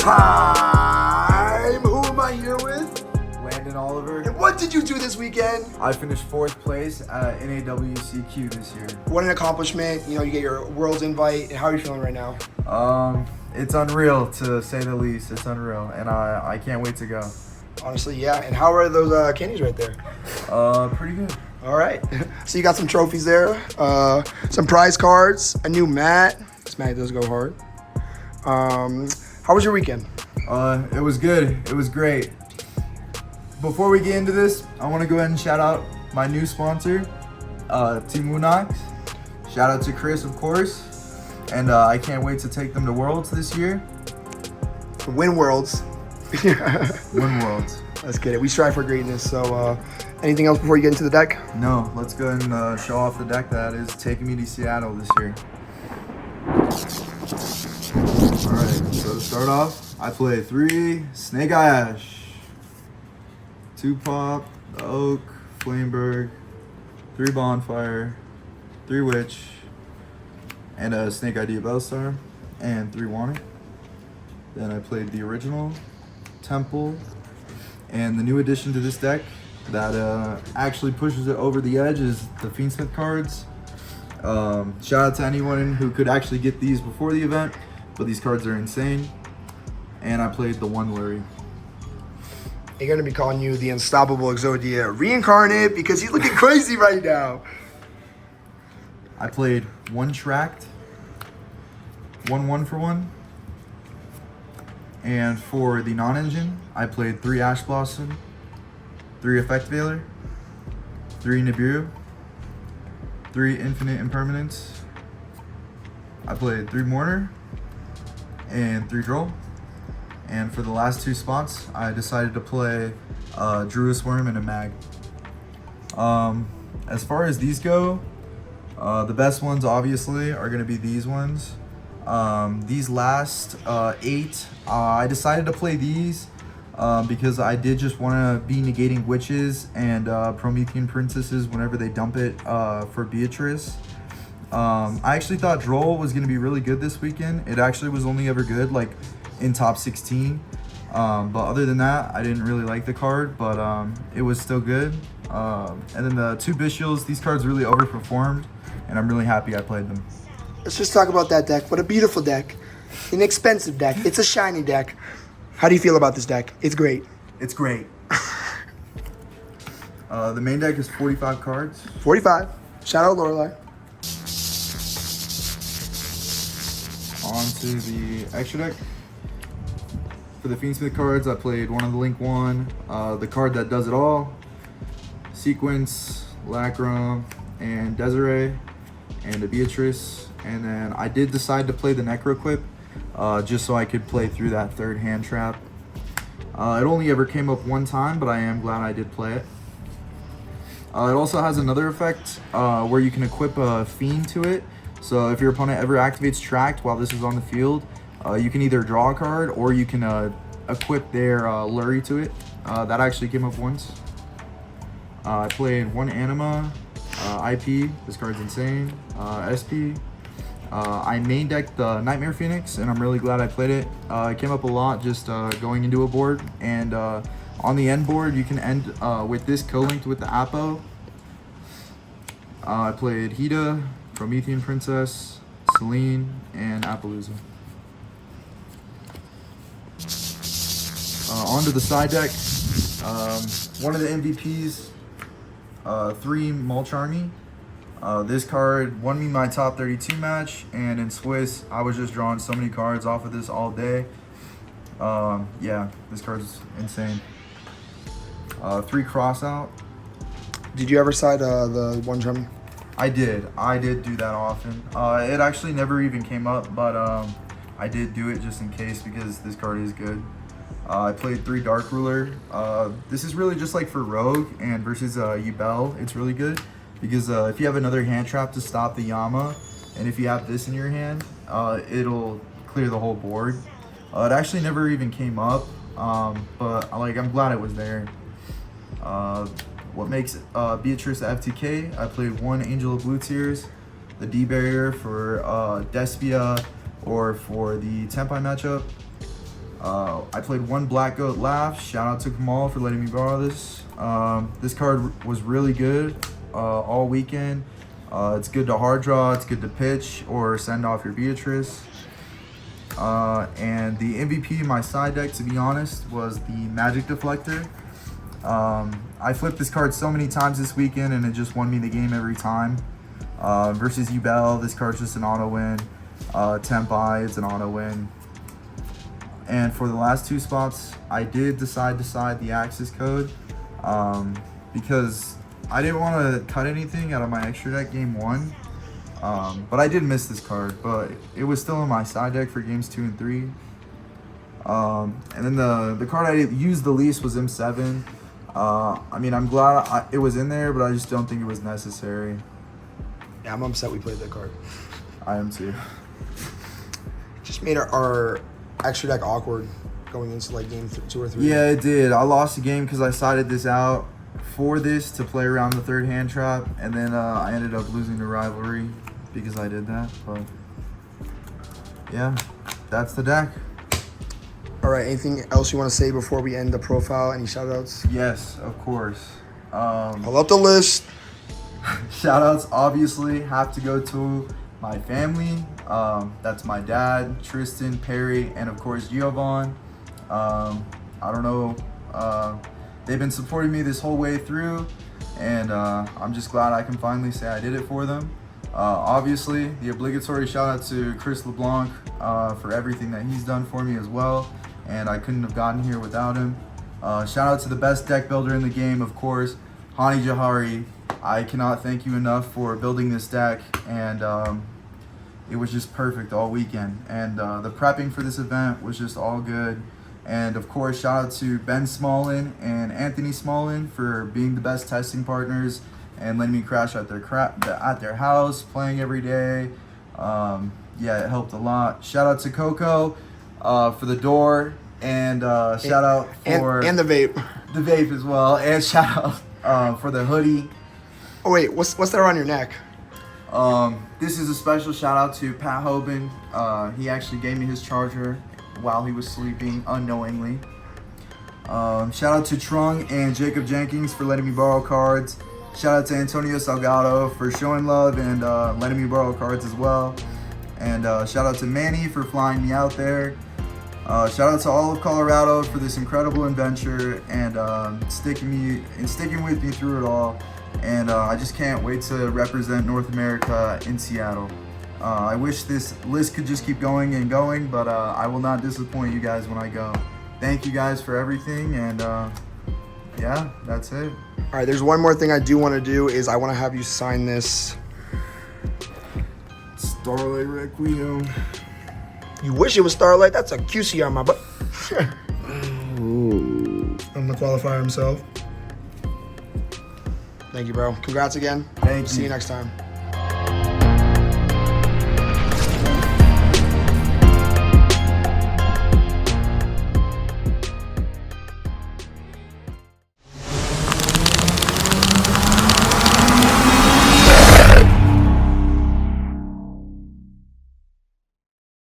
time. Who am I here with? Landon Oliver. And what did you do this weekend? I finished 4th place at NAWCQ this year. What an accomplishment. You know, you get your world's invite. How are you feeling right now? It's unreal, to say the least. It's unreal, and I can't wait to go. Honestly, yeah. And how are those candies right there? Pretty good. All right. So you got some trophies there, some prize cards, a new mat. This mat does go hard. How was your weekend? It was good. It was great. Before we get into this, I want to go ahead and shout out my new sponsor, Team wnax. Shout out to Chris, of course. And I can't wait to take them to Worlds this year. Win Worlds. Win Worlds. Let's get it. We strive for greatness. So anything else before you get into the deck? No, let's go ahead and show off the deck that is taking me to Seattle this year. Alright, so to start off, I play 3 Snake-Eye Ash, 2 Pop, the Oak, Flameberg, 3 Bonfire, 3 Witch, and a Snake-Eye Bellstar, and 3 wnax. Then I played the original, Temple, and the new addition to this deck that actually pushes it over the edge is the Fiendsmith cards. Shout out to anyone who could actually get these before the event, but these cards are insane. And I played the 1 Lurie. They're going to be calling you the Unstoppable Exodia Reincarnate because he's looking crazy right now. I played 1 Tract, 1 for 1. And for the non-engine, I played 3 Ash Blossom, 3 Effect Veiler, 3 Nibiru, 3 Infinite Impermanence. I played 3 Mourner and 3 Droll. And for the last 2 spots, I decided to play Druid's Worm and a Mag. As far as these go, the best ones obviously are going to be these ones. These last 8, I decided to play these because I did just want to be negating Witches and Promethean Princesses whenever they dump it for Beatrice. I actually thought Droll was going to be really good this weekend. It actually was only ever good like in top 16. But other than that, I didn't really like the card, but it was still good. And then the 2 Bishiels, these cards really overperformed, and I'm really happy I played them. Let's just talk about that deck. What a beautiful deck. An expensive deck. It's a shiny deck. How do you feel about this deck? It's great. It's great. The main deck is 45 cards. 45. Shout out Lorelei. On to the extra deck. For the Fiendsmith cards, I played one of the Link 1, the card that does it all, Sequence, Lacrum, and Desiree, and a Beatrice. And then I did decide to play the Necroquip, just so I could play through that 3rd hand trap. It only ever came up 1 time, but I am glad I did play it. It also has another effect where you can equip a Fiend to it. So if your opponent ever activates Tract while this is on the field, you can either draw a card or you can equip their Lurie to it. That actually came up once. I played 1 Anima, IP, this card's insane, SP. I main decked the Nightmare Phoenix, and I'm really glad I played it. It came up a lot just going into a board, and on the end board you can end with this co-linked with the Apo. I played Hida, Promethean Princess, Celine, and Appaloosa. Onto the side deck, one of the MVPs, 3 Mulch Army. This card won me my top 32 match, and in Swiss, I was just drawing so many cards off of this all day. Yeah, this card's insane. 3 Crossout. Did you ever side the 1 Chummy? I did do that often. It actually never even came up, but I did do it just in case because this card is good. I played 3 Dark Ruler. This is really just like for Rogue and versus Yubel. It's really good because if you have another hand trap to stop the Yama, and if you have this in your hand, it'll clear the whole board. It actually never even came up, but like I'm glad it was there. What makes Beatrice FTK? I played 1 Angel of Blue Tears, the D barrier for Despia or for the Tempai matchup. I played one Black Goat Laugh. Shout out to Kamal for letting me borrow this. This card was really good all weekend. It's good to hard draw, it's good to pitch or send off your Beatrice. And the MVP in my side deck, to be honest, was the Magic Deflector. I flipped this card so many times this weekend and it just won me the game every time. Versus Yubel, this card's just an auto win. Temp-Eye, it's an auto win. And for the last two spots, I did decide the Axis code because I didn't want to cut anything out of my extra deck game 1. But I did miss this card, but it was still in my side deck for games 2 and 3. And then the card I used the least was M7. I mean, I'm glad it was in there, but I just don't think it was necessary. Yeah, I'm upset we played that card. I am too. Just made our extra deck awkward going into like game 2 or 3. Yeah, it did. I lost the game because I sided this out for this to play around the third hand trap, and then I ended up losing the rivalry because I did that. But yeah, that's the deck. All right, anything else you want to say before we end the profile? Any shout outs? Yes, of course. Pull up the list. Shout outs obviously have to go to my family. That's my dad, Tristan, Perry, and of course Giovanni. I don't know, they've been supporting me this whole way through, and I'm just glad I can finally say I did it for them. Obviously, the obligatory shout out to Chris LeBlanc for everything that he's done for me as well, and I couldn't have gotten here without him. Shout out to the best deck builder in the game, of course, Hani Jahari. I cannot thank you enough for building this deck, and it was just perfect all weekend. And the prepping for this event was just all good. And of course, shout out to Ben Smallin and Anthony Smallin for being the best testing partners and letting me crash at their house, playing every day. Yeah, it helped a lot. Shout out to Coco for the door, and shout out for and the vape. The vape as well, and shout out for the hoodie. Oh wait, what's that around your neck? This is a special shout out to Pat Hoban. He actually gave me his charger while he was sleeping unknowingly. Shout out to Trung and Jacob Jenkins for letting me borrow cards. Shout out to Antonio Salgado for showing love and letting me borrow cards as well. And shout out to Manny for flying me out there. Shout out to all of Colorado for this incredible adventure and sticking with me through it all. And I just can't wait to represent North America in Seattle. I wish this list could just keep going and going, but I will not disappoint you guys when I go. Thank you guys for everything, and yeah, that's it. All right, there's one more thing I do want to do is I want to have you sign this. Starlight Requiem. You wish it was Starlight? That's a QC on my butt. I'm the qualifier himself. Thank you, bro. Congrats again. Thank you. See you next time.